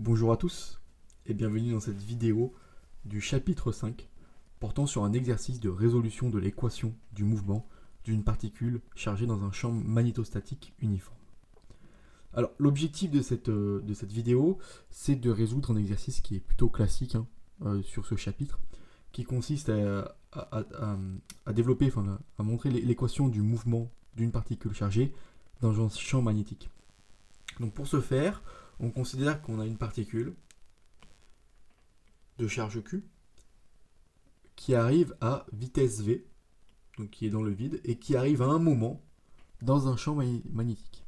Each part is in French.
Bonjour à tous et bienvenue dans cette vidéo du chapitre 5 portant sur un exercice de résolution de l'équation du mouvement d'une particule chargée dans un champ magnétostatique uniforme. Alors l'objectif de cette vidéo, c'est de résoudre un exercice qui est plutôt classique sur ce chapitre, qui consiste à développer, à montrer l'équation du mouvement d'une particule chargée dans un champ magnétique. Donc pour ce faire, on considère qu'on a une particule de charge Q qui arrive à vitesse V, donc qui est dans le vide, et qui arrive à un moment dans un champ magnétique.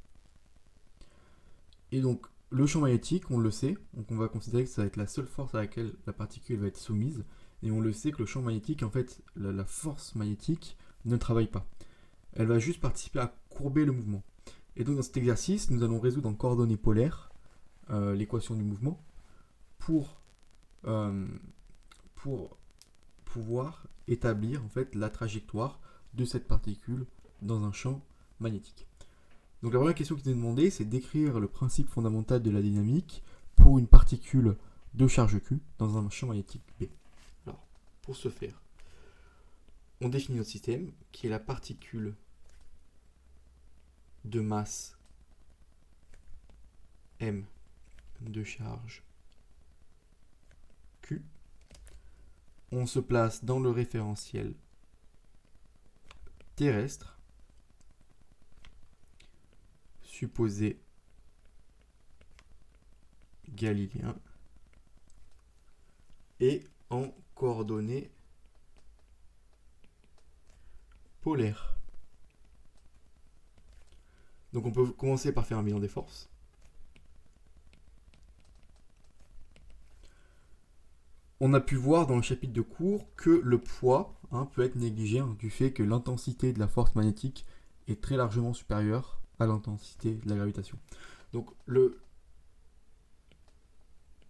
Et donc le champ magnétique, on le sait, donc on va considérer que ça va être la seule force à laquelle la particule va être soumise, et on le sait que le champ magnétique, en fait, la force magnétique ne travaille pas. Elle va juste participer à courber le mouvement. Et donc dans cet exercice, nous allons résoudre en coordonnées polaires l'équation du mouvement pour pouvoir établir en fait la trajectoire de cette particule dans un champ magnétique. Donc la première question qui est demandée, c'est d'écrire le principe fondamental de la dynamique pour une particule de charge Q dans un champ magnétique B. Alors, pour ce faire, on définit notre système qui est la particule de masse M de charge Q. On se place dans le référentiel terrestre, supposé galiléen, et en coordonnées polaires. Donc on peut commencer par faire un bilan des forces. On a pu voir dans le chapitre de cours que le poids peut être négligé du fait que l'intensité de la force magnétique est très largement supérieure à l'intensité de la gravitation. Donc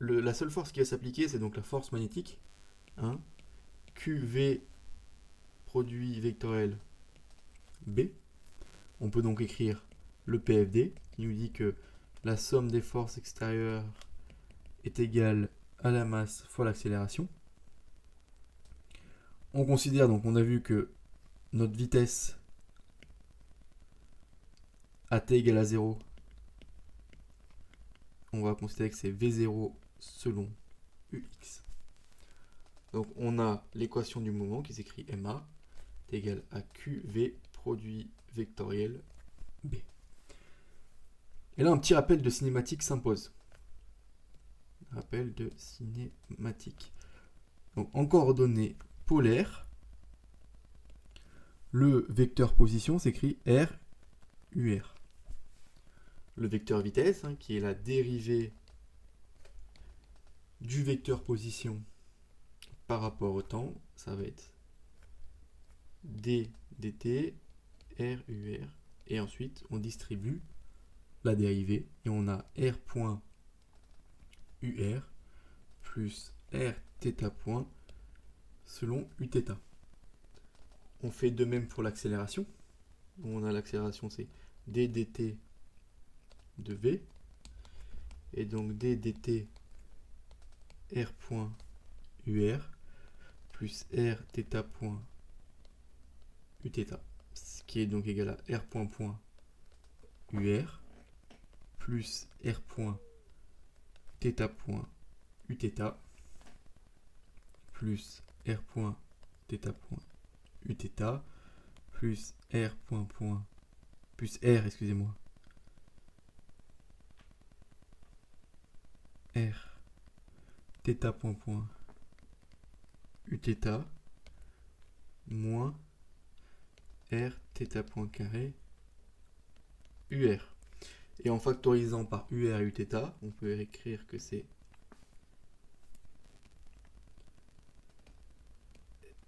la seule force qui va s'appliquer, c'est donc la force magnétique. QV produit vectoriel B. On peut donc écrire le PFD qui nous dit que la somme des forces extérieures est égale à la masse fois l'accélération. On considère donc, on a vu que notre vitesse à t égale à 0, on va considérer que c'est V0 selon UX. Donc on a l'équation du moment qui s'écrit MA est égale à QV produit vectoriel B. Et là, un petit rappel de cinématique s'impose. Rappel de cinématique. Donc en coordonnées polaires, le vecteur position s'écrit R, UR. Le vecteur vitesse, qui est la dérivée du vecteur position par rapport au temps, ça va être d dt, r ur, et ensuite on distribue la dérivée et on a r point ur plus r θ point selon uθ. On fait de même pour l'accélération. On a l'accélération, c'est d dt de v, et donc d dt r point ur plus r θ point uθ, ce qui est donc égal à r point point ur plus r point θ point uθ plus r point θ point uθ plus r point point plus r, excusez-moi, r θ point point uθ moins r θ point carré ur. Et en factorisant par ur et uθ, on peut écrire que c'est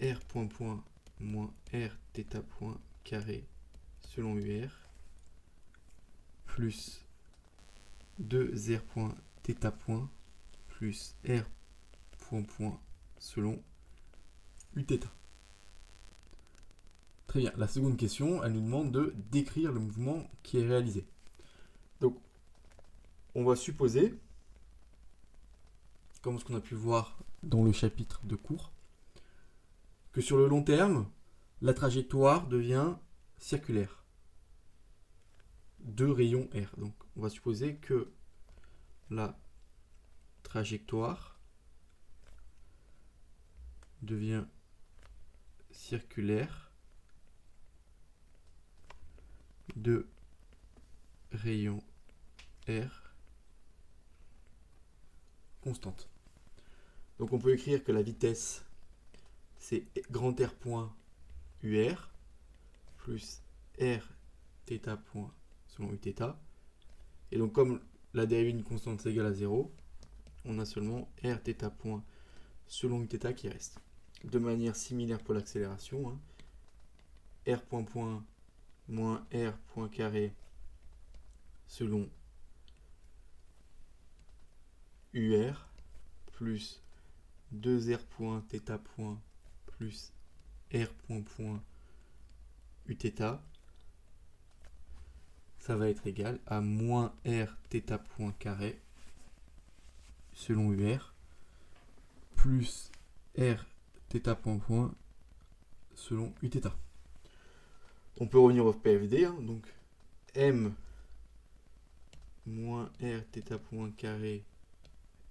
r point point moins r θ point carré selon ur plus 2r point θ point plus r point point selon uθ. Très bien. La seconde question, elle nous demande de décrire le mouvement qui est réalisé. Donc, on va supposer comme ce qu'on a pu voir dans le chapitre de cours, que sur le long terme, la trajectoire devient circulaire de rayon R. Donc on va supposer que la trajectoire devient circulaire de rayon R constante. Donc on peut écrire que la vitesse c'est grand R point UR plus R θ point selon Uθ. Et donc comme la dérivée d'une constante c'est égal à 0, on a seulement R θ point selon Uθ qui reste. De manière similaire pour l'accélération, hein, R point point moins R point carré selon UR plus 2R point θ point plus R point point Uθ, ça va être égal à moins R θ point carré selon UR plus R θ point point selon Uθ. On peut revenir au PFD, hein, donc M moins R θ point carré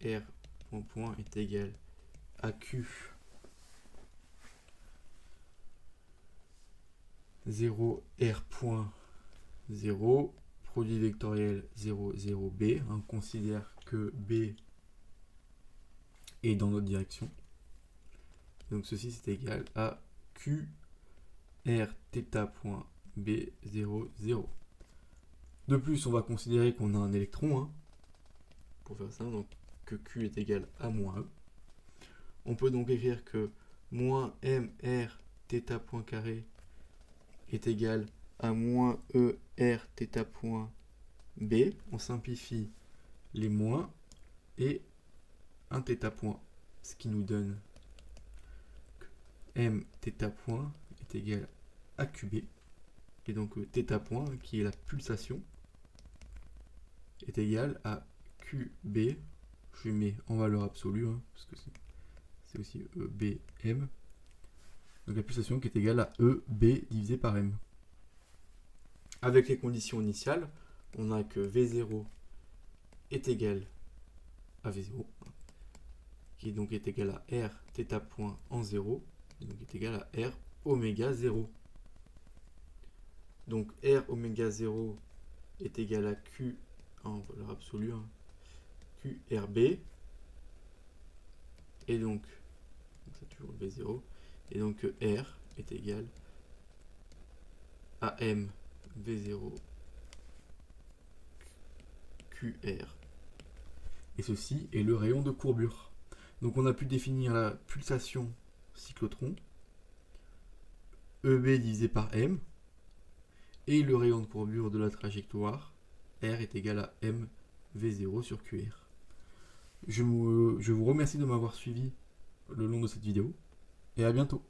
R point point est égal à Q 0 R point 0 produit vectoriel 0 0 B. On considère que B est dans notre direction. Donc ceci c'est égal à Q R θ point B 0 0. De plus, on va considérer qu'on a un électron, hein, pour faire ça, donc que Q est égal à moins E. On peut donc écrire que moins MR θ point carré est égal à moins ER θ point B. On simplifie les moins et un θ point, ce qui nous donne que M θ point est égal à QB. Et donc θ point, qui est la pulsation, est égal à QB. Je mets en valeur absolue, hein, parce que c'est aussi EBM. Donc la pulsation qui est égale à EB divisé par M. Avec les conditions initiales, on a que V0 est égal à V0, qui donc est égal à R θ point en 0, et donc est égal à R oméga 0. Donc R oméga 0 est égal à Q en valeur absolue, hein, QRB, et donc c'est toujours V0, et donc R est égal à M V0 QR. Et ceci est le rayon de courbure. Donc on a pu définir la pulsation cyclotron, EB divisé par M, et le rayon de courbure de la trajectoire, R est égal à M V0 sur QR. Je vous remercie de m'avoir suivi le long de cette vidéo, et à bientôt.